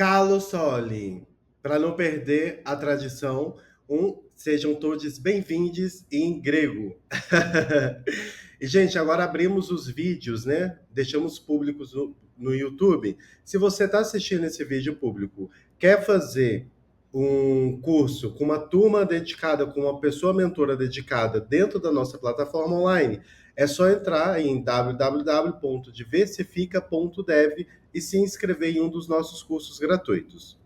Calo Soli, para não perder a tradição, sejam todos bem-vindos em grego. E, gente, agora abrimos os vídeos, né? Deixamos públicos no YouTube. Se você está assistindo esse vídeo público, quer fazer um curso com uma turma dedicada, com uma pessoa mentora dedicada dentro da nossa plataforma online, é só entrar em www.diversifica.dev e se inscrever em um dos nossos cursos gratuitos.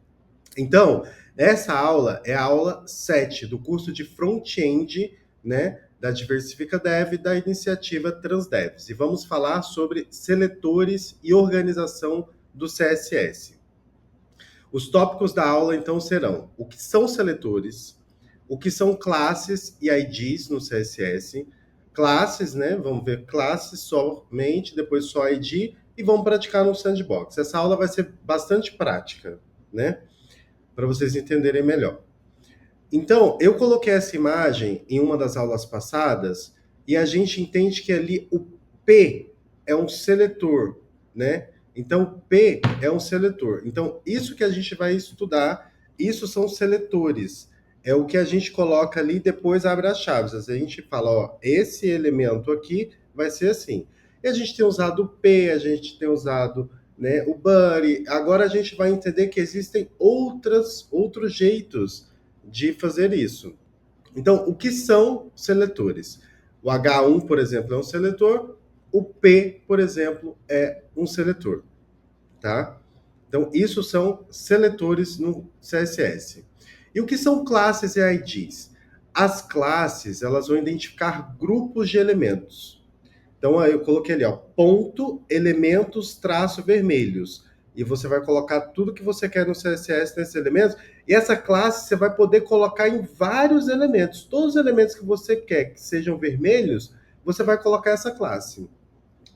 Então, essa aula é a aula 7 do curso de front-end, né, da Diversifica Dev da iniciativa Transdevs. E vamos falar sobre seletores e organização do CSS. Os tópicos da aula, então, serão o que são seletores, o que são classes e IDs no CSS, classes, né? Vamos ver classes somente, depois só ID, e vamos praticar no sandbox. Essa aula vai ser bastante prática, né? Para vocês entenderem melhor. Então, eu coloquei essa imagem em uma das aulas passadas e a gente entende que ali o P é um seletor, né? Então, P é um seletor. Então, isso que a gente vai estudar, isso são seletores. É o que a gente coloca ali e depois abre as chaves. A gente fala, ó, esse elemento aqui vai ser assim. E a gente tem usado o P, a gente tem usado, né, o buddy. Agora a gente vai entender que existem outros jeitos de fazer isso. Então, o que são seletores? O H1, por exemplo, é um seletor, o P, por exemplo, é um seletor, tá? Então, isso são seletores no CSS. E o que são classes e IDs? As classes, elas vão identificar grupos de elementos. Então, aí eu coloquei ali, ó, ponto, elementos, traço, vermelhos. E você vai colocar tudo que você quer no CSS nesses elementos. E essa classe você vai poder colocar em vários elementos. Todos os elementos que você quer que sejam vermelhos, você vai colocar essa classe.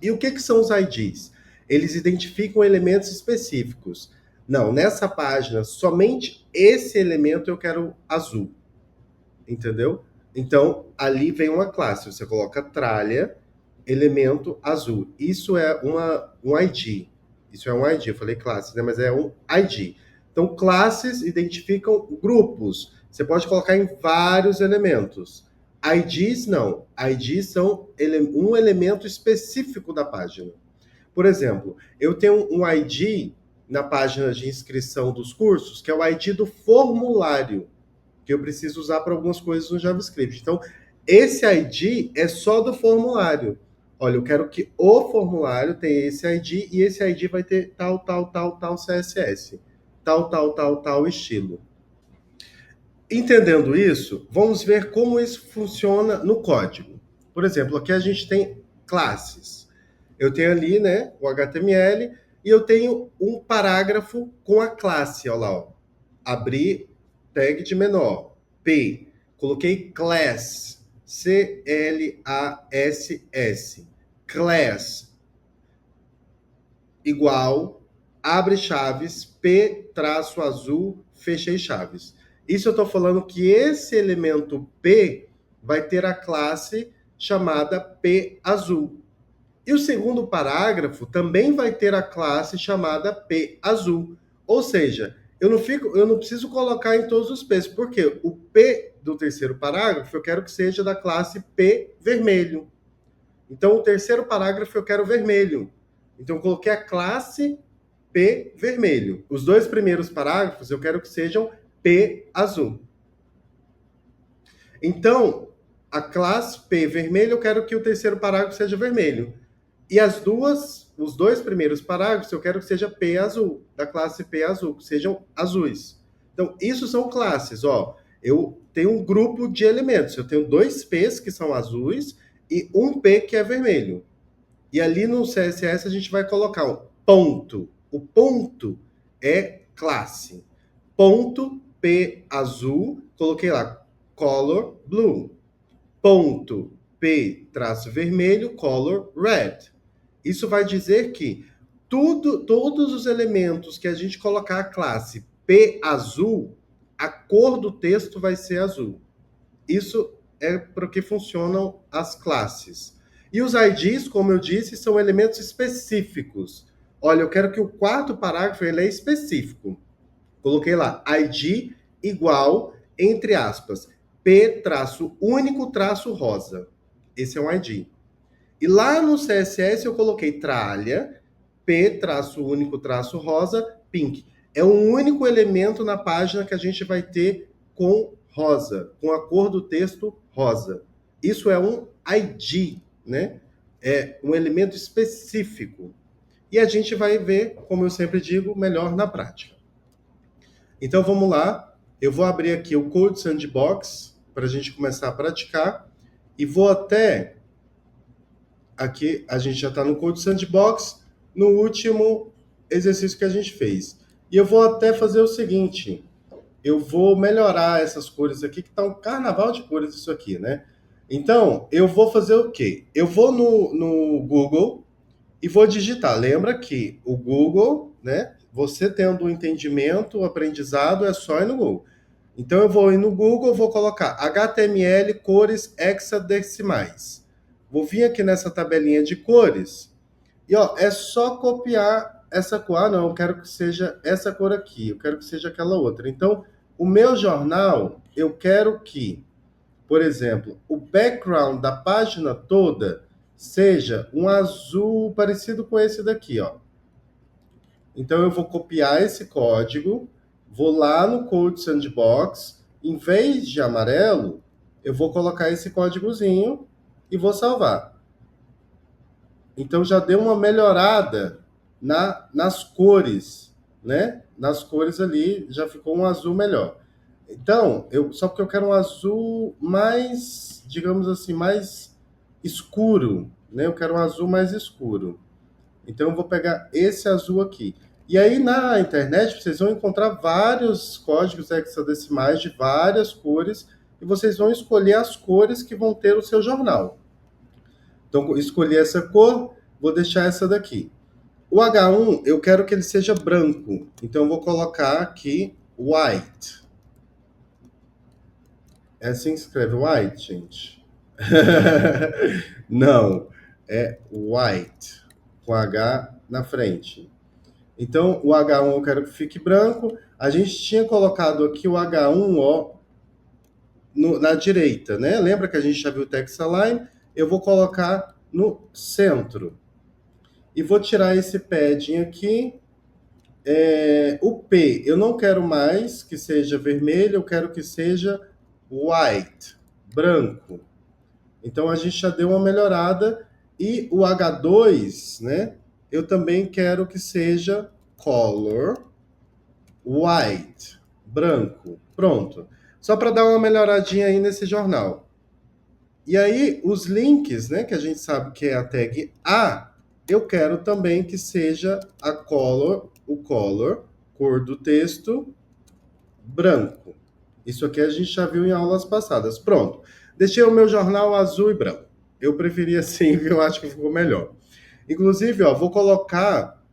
E o que são os IDs? Eles identificam elementos específicos. Não, nessa página, somente esse elemento eu quero azul. Entendeu? Então, ali vem uma classe. Você coloca tralha, elemento azul. Isso é um ID. Isso é um ID. Eu falei classe, né? Mas é um ID. Então, classes identificam grupos. Você pode colocar em vários elementos. IDs, não. IDs são um elemento específico da página. Por exemplo, eu tenho um ID na página de inscrição dos cursos, que é o ID do formulário, que eu preciso usar para algumas coisas no JavaScript. Então, esse ID é só do formulário. Olha, eu quero que o formulário tenha esse ID e esse ID vai ter tal, tal, tal, tal CSS. Tal, tal, tal, tal estilo. Entendendo isso, vamos ver como isso funciona no código. Por exemplo, aqui a gente tem classes. Eu tenho ali, né, o HTML e eu tenho um parágrafo com a classe, olha lá, ó. Abrir tag de menor, P. Coloquei class, C-L-A-S-S. Class igual, abre chaves, P traço azul, fechei chaves. Isso eu estou falando que esse elemento P vai ter a classe chamada P azul. E o segundo parágrafo também vai ter a classe chamada P azul. Ou seja, eu não preciso colocar em todos os P's, porque o P do terceiro parágrafo eu quero que seja da classe P vermelho. Então, o terceiro parágrafo eu quero vermelho. Então, eu coloquei a classe P vermelho. Os dois primeiros parágrafos eu quero que sejam P azul. Então, a classe P vermelho eu quero que o terceiro parágrafo seja vermelho. E os dois primeiros parágrafos eu quero que seja P azul, da classe P azul, que sejam azuis. Então, isso são classes, ó. Eu tenho um grupo de elementos. Eu tenho dois P's que são azuis e um P que é vermelho. E ali no CSS a gente vai colocar um ponto. O ponto é classe. Ponto P azul, coloquei lá color blue. Ponto P traço vermelho, color red. Isso vai dizer que todos os elementos que a gente colocar a classe P azul, a cor do texto vai ser azul. Isso é para que funcionam as classes. E os IDs, como eu disse, são elementos específicos. Olha, eu quero que o quarto parágrafo ele é específico. Coloquei lá, ID igual, entre aspas, P traço único traço rosa. Esse é um ID. E lá no CSS eu coloquei tralha, P traço único traço rosa, pink. É o único elemento na página que a gente vai ter com rosa, com a cor do texto rosa. Isso é um ID, né? É um elemento específico. E a gente vai ver, como eu sempre digo, melhor na prática. Então vamos lá. Eu vou abrir aqui o Code Sandbox para a gente começar a praticar. E vou até. Aqui a gente já está no Code Sandbox, no último exercício que a gente fez. E eu vou até fazer o seguinte: eu vou melhorar essas cores aqui, que tá um carnaval de cores isso aqui, né? Então, eu vou fazer o quê? Eu vou no Google e vou digitar. Lembra que o Google, né? Você tendo um entendimento, o aprendizado, é só ir no Google. Então, eu vou ir no Google, vou colocar HTML cores hexadecimais. Vou vir aqui nessa tabelinha de cores e, ó, é só copiar essa cor. Ah, não, eu quero que seja essa cor aqui, eu quero que seja aquela outra. Então, o meu jornal, eu quero que, por exemplo, o background da página toda seja um azul parecido com esse daqui, ó. Então eu vou copiar esse código, vou lá no Code Sandbox, em vez de amarelo, eu vou colocar esse códigozinho e vou salvar. Então já deu uma melhorada nas cores, né? Nas cores ali já ficou um azul melhor. Então, só porque eu quero um azul mais, digamos assim, mais escuro, né? Eu quero um azul mais escuro. Então eu vou pegar esse azul aqui. E aí na internet vocês vão encontrar vários códigos hexadecimais de várias cores e vocês vão escolher as cores que vão ter o seu jornal. Então escolhi essa cor, vou deixar essa daqui. O H1 eu quero que ele seja branco, então eu vou colocar aqui white. É assim que escreve white, gente? Não, é white, com H na frente. Então, o H1 eu quero que fique branco. A gente tinha colocado aqui o H1, ó, na direita, né? Lembra que a gente já viu o text align? Eu vou colocar no centro. E vou tirar esse padding aqui. O P, eu não quero mais que seja vermelho, eu quero que seja white, branco. Então, a gente já deu uma melhorada. E o H2, né? Eu também quero que seja color white, branco. Pronto. Só para dar uma melhoradinha aí nesse jornal. E aí, os links, né, que a gente sabe que é a tag A, eu quero também que seja a color, o color, cor do texto, branco. Isso aqui a gente já viu em aulas passadas. Pronto. Deixei o meu jornal azul e branco. Eu preferi assim, eu acho que ficou melhor. Inclusive, ó, vou colocar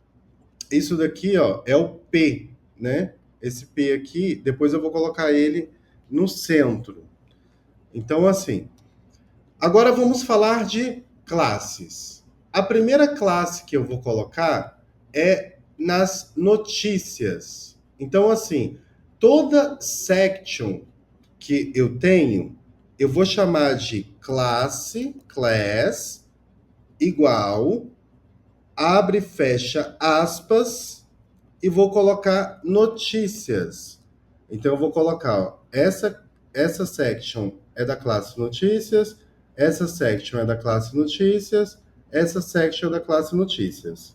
isso daqui, ó, é o P, né? Esse P aqui, depois eu vou colocar ele no centro. Então, assim, agora vamos falar de classes. A primeira classe que eu vou colocar é nas notícias. Então, assim, toda section que eu tenho, eu vou chamar de classe, class, igual, abre e fecha aspas, e vou colocar notícias. Então, eu vou colocar, ó, essa section é da classe notícias, essa section é da classe notícias, essa section é da classe notícias.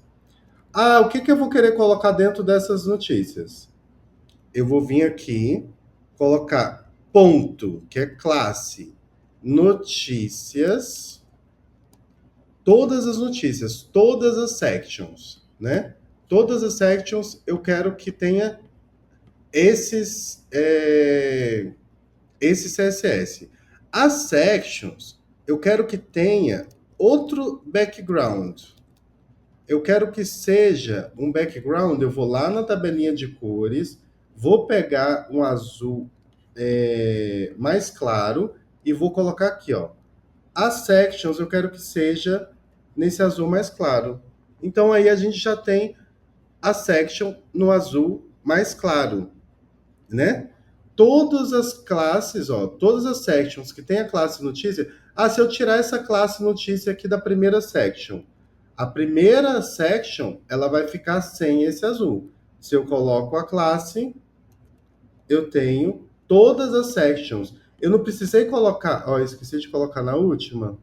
Ah, o que eu vou querer colocar dentro dessas notícias? Eu vou vir aqui, colocar ponto, que é classe, notícias, todas as notícias, todas as sections, né? Todas as sections eu quero que tenha esse CSS. As sections, eu quero que tenha outro background. Eu quero que seja um background, eu vou lá na tabelinha de cores, vou pegar um azul mais claro e vou colocar aqui, ó. As sections eu quero que seja nesse azul mais claro. Então aí a gente já tem a section no azul mais claro. né? Todas as classes, ó, todas as sections que tem a classe notícia. Ah, se eu tirar essa classe notícia aqui da primeira section, a primeira section ela vai ficar sem esse azul. Se eu coloco a classe, eu tenho todas as sections. Eu não precisei colocar, ó, esqueci de colocar na última.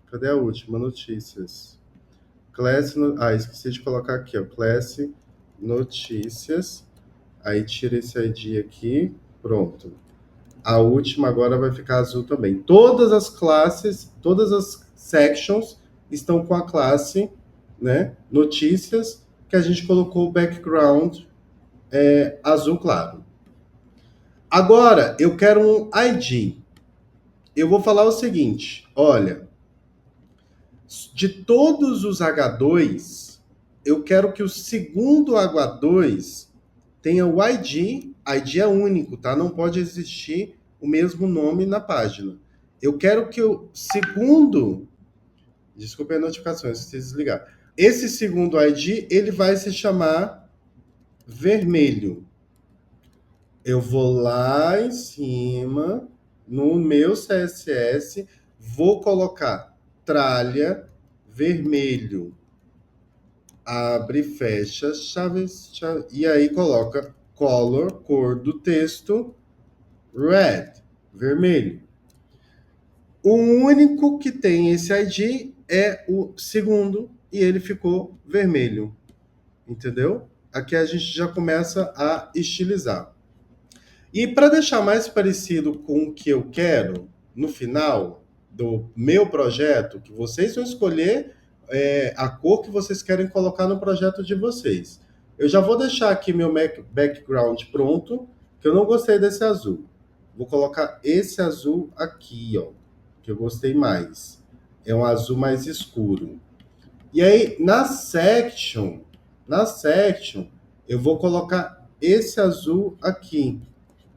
Cadê a última? Notícias. Class, esqueci de colocar aqui, ó, class notícias. Aí tira esse ID aqui, pronto. A última agora vai ficar azul também. Todas as classes, todas as sections estão com a classe, né, notícias, que a gente colocou o background azul claro. Agora, eu quero um ID. Eu vou falar o seguinte, olha, de todos os H2, eu quero que o segundo H2 tenha o ID. ID é único, tá? Não pode existir o mesmo nome na página. Eu quero que o segundo... Desculpe a notificação, esqueci de desligar. Esse segundo ID, ele vai se chamar vermelho. Eu vou lá em cima, no meu CSS, vou colocar tralha vermelho. Abre, fecha, chaves, e aí coloca color, cor do texto, red, vermelho. O único que tem esse ID é o segundo e ele ficou vermelho. Entendeu? Aqui a gente já começa a estilizar. E para deixar mais parecido com o que eu quero, no final do meu projeto, que vocês vão escolher a cor que vocês querem colocar no projeto de vocês. Eu já vou deixar aqui meu background pronto, que eu não gostei desse azul. Vou colocar esse azul aqui, ó, que eu gostei mais. É um azul mais escuro. E aí, na section, eu vou colocar esse azul aqui,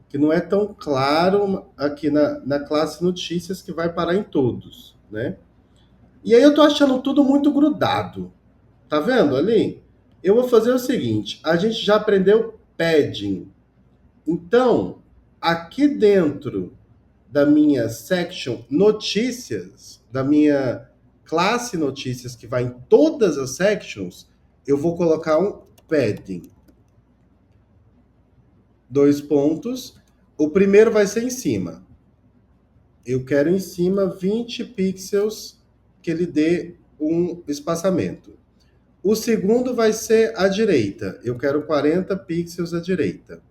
que não é tão claro aqui na classe notícias, que vai parar em todos, né? E aí eu tô achando tudo muito grudado. Tá vendo ali? Eu vou fazer o seguinte, a gente já aprendeu padding. Então, aqui dentro da minha section notícias, da minha classe notícias que vai em todas as sections, eu vou colocar um padding. 2 pontos. O primeiro vai ser em cima. Eu quero em cima 20 pixels que ele dê um espaçamento. O segundo vai ser à direita. Eu quero 40 pixels à direita.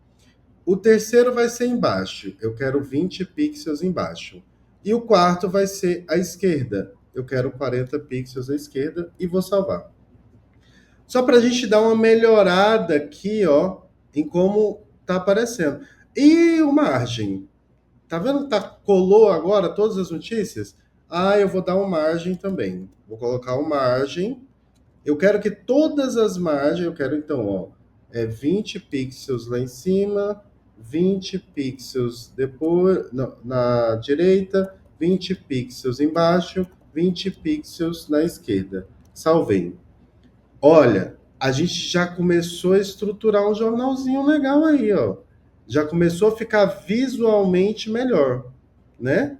O terceiro vai ser embaixo. Eu quero 20 pixels embaixo. E o quarto vai ser à esquerda. Eu quero 40 pixels à esquerda e vou salvar. Só para a gente dar uma melhorada aqui, ó, em como tá aparecendo. E o margem? Tá vendo que colou agora todas as notícias? Ah, eu vou dar uma margem também. Vou colocar uma margem. Eu quero que todas as margens, eu quero então, ó, 20 pixels lá em cima, 20 pixels depois na direita, 20 pixels embaixo, 20 pixels na esquerda. Salvei. Olha, a gente já começou a estruturar um jornalzinho legal aí, ó. Já começou a ficar visualmente melhor, né?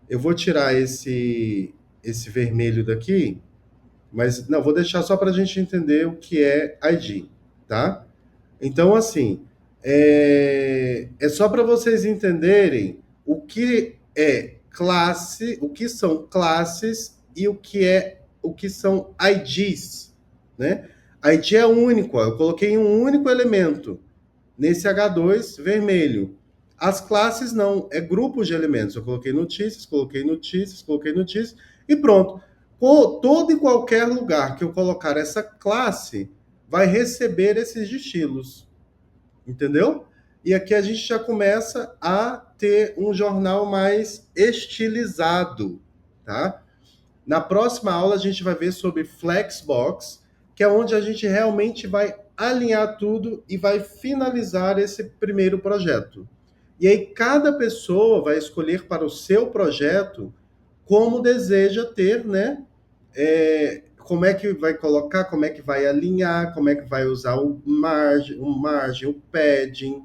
Eu vou tirar esse vermelho daqui, mas não, vou deixar só para a gente entender o que é ID, tá? Então, assim, é só para vocês entenderem o que é classe, o que são classes e o que são IDs, né? ID é único, ó, eu coloquei um único elemento nesse H2 vermelho. As classes não, é grupos de elementos. Eu coloquei notícias, coloquei notícias, coloquei notícias e pronto. Todo e qualquer lugar que eu colocar essa classe vai receber esses estilos. Entendeu? E aqui a gente já começa a ter um jornal mais estilizado, tá? Na próxima aula a gente vai ver sobre Flexbox, que é onde a gente realmente vai alinhar tudo e vai finalizar esse primeiro projeto. E aí cada pessoa vai escolher para o seu projeto como deseja ter, né? Como é que vai colocar, como é que vai alinhar, como é que vai usar o margem, o padding,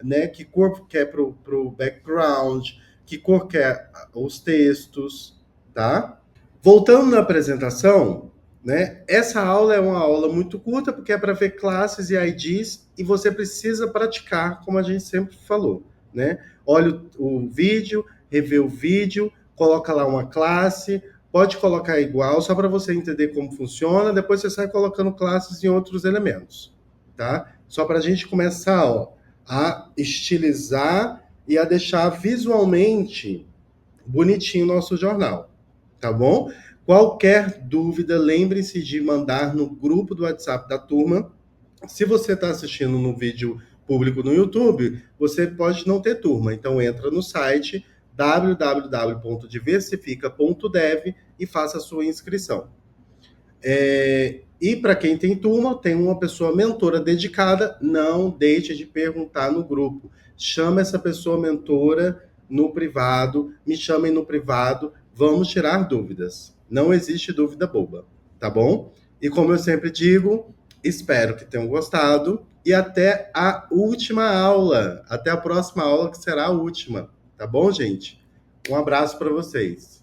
né? Que cor quer para o background, que cor quer os textos, tá? Voltando na apresentação, né? Essa aula é uma aula muito curta porque é para ver classes e IDs e você precisa praticar, como a gente sempre falou, né? Olha o vídeo, revê o vídeo, coloca lá uma classe, pode colocar igual só para você entender como funciona, depois você sai colocando classes em outros elementos, tá? Só para a gente começar, ó, a estilizar e a deixar visualmente bonitinho o nosso jornal, tá bom? Qualquer dúvida, lembre-se de mandar no grupo do WhatsApp da turma. Se você está assistindo no vídeo público no YouTube, você pode não ter turma. Então entra no site www.diversifica.dev e faça a sua inscrição. E para quem tem turma, tem uma pessoa mentora dedicada, não deixe de perguntar no grupo. Chama essa pessoa mentora no privado, me chamem no privado, vamos tirar dúvidas. Não existe dúvida boba, tá bom? E como eu sempre digo, espero que tenham gostado e até a última aula, até a próxima aula que será a última, tá bom, gente? Um abraço para vocês.